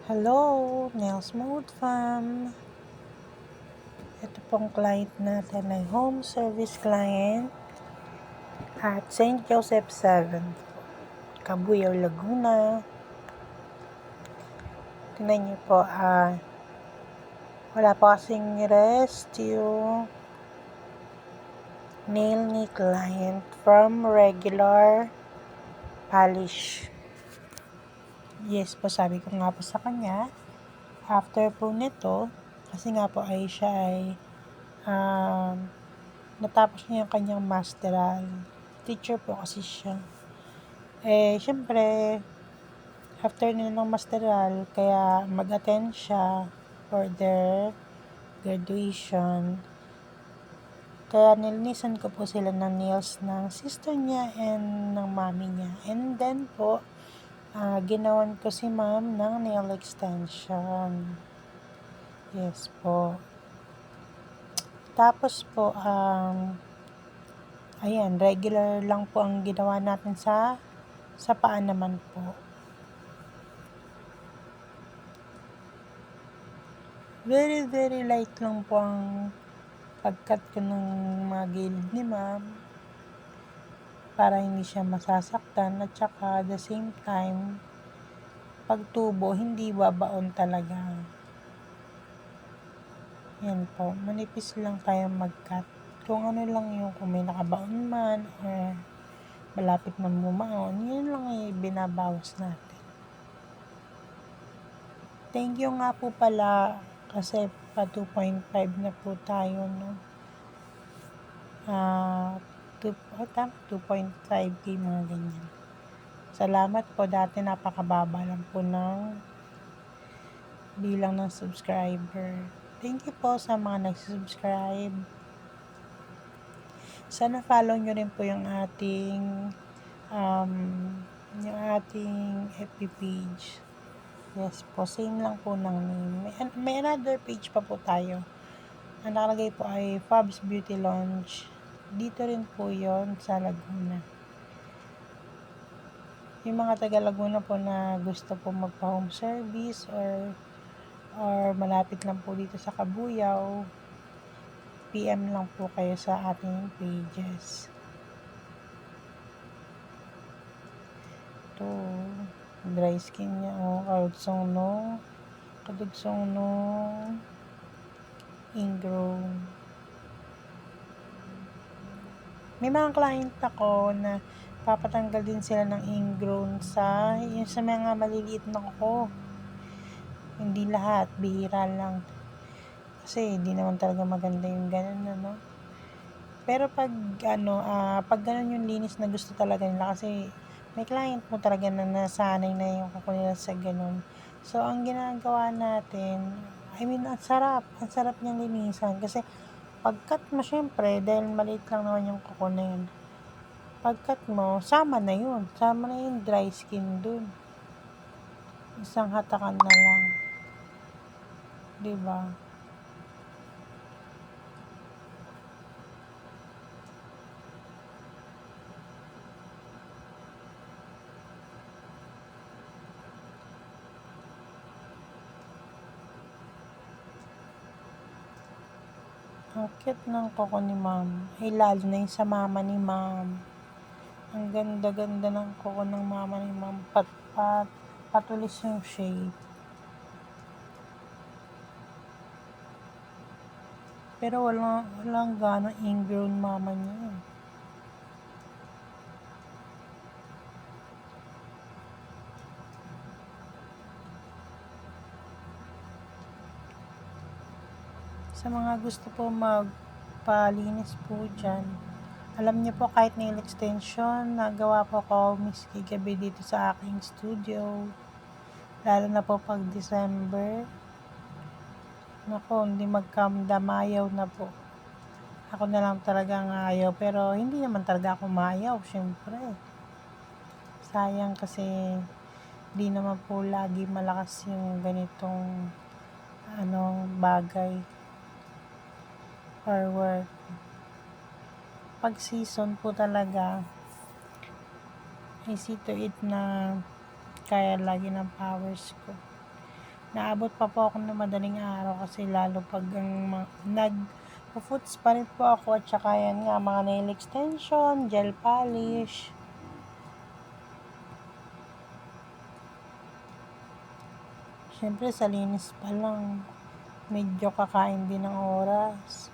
Hello, Nails Mode Fam. Ito pong client natin ay home service client at St. Joseph 7, Cabuyao, Laguna. Tingnan niyo po, wala pa kasing rest yung nail ni client from regular polish. Yes po, sabi ko nga po sa kanya, after po nito, kasi nga po ay siya ay natapos niya yung kanyang masteral. Teacher po kasi siya. Syempre, after nila ng masteral, kaya mag-attend siya for their graduation. Kaya nilinisan ko po sila ng nails ng sister niya and ng mami niya. And then po, ginawan ko si ma'am ng nail extension. Yes po. Tapos po, ayan, regular lang po ang ginawa natin sa paa naman po. Very, very light lang po ang pagkat ko ng mga gilid ni ma'am para hindi siya masasaktan at saka at the same time pagtubo hindi babaon talaga. Yan po, manipis lang tayo mag-cut. Kung ano lang yung kung may nakabaon man or malapit na bumaon, yun lang ay binabawas natin. Thank you nga po pala kasi pa 2.5 na po tayo, no? 2.5k mga ganyan. Salamat po, dati napakababa lang po ng bilang ng subscriber. Thank you po sa mga nag-subscribe. Sana follow nyo rin po yung ating FB page. Yes po, same lang po ng name. May another page pa po tayo. Ang nakalagay po ay Fabs Beauty Lounge. Dito rin po yon sa Laguna. Yung mga taga Laguna po na gusto po magpa-home service or malapit lang po dito sa Cabuyao, PM lang po kayo sa ating pages. Ito, dry skin niya, kadugsong no, ingrown. May mga client ako na papatanggal din sila ng ingrown yung sa mga maliliit na kuko. Hindi lahat, bihira lang. Kasi hindi naman talaga maganda yung ganun, ano. Pero pag ganun yung linis na gusto talaga nila, kasi may client mo talaga na nasanay na yung kuko nila sa ganun. So, ang ginagawa natin, ang sarap niyang linisan. Kasi, pag-cut mo syempre, dahil maliit lang naman yung kuko na yun, pag-cut mo, sama na yung dry skin dun. Isang hatakan na lang. Diba? Ang cute ng kuko ni ma'am. Lalo na yung sa mama ni ma'am. Ang ganda-ganda ng kuko ng mama ni ma'am. Patulis yung shape. Pero walang gano'ng ingrown mama niya. Sa mga gusto po magpalinis po dyan, alam niyo po, kahit nail extension, nagawa po ko miski gabi dito sa aking studio. Lalo na po pag December. Naku, hindi magkamdamayaw na po. Ako na lang talagang ayaw, pero hindi naman talaga ako mayaw, syempre. Sayang kasi di naman po lagi malakas yung ganitong bagay or work. Pag season po talaga, I see to it na kaya lagi ng powers ko. naabot pa po ako ng madaling araw kasi lalo pag nag-foots pa rin po ako at saka yan nga mga nail extension, gel polish. Siyempre sa linis pa lang, medyo kakain din ng oras.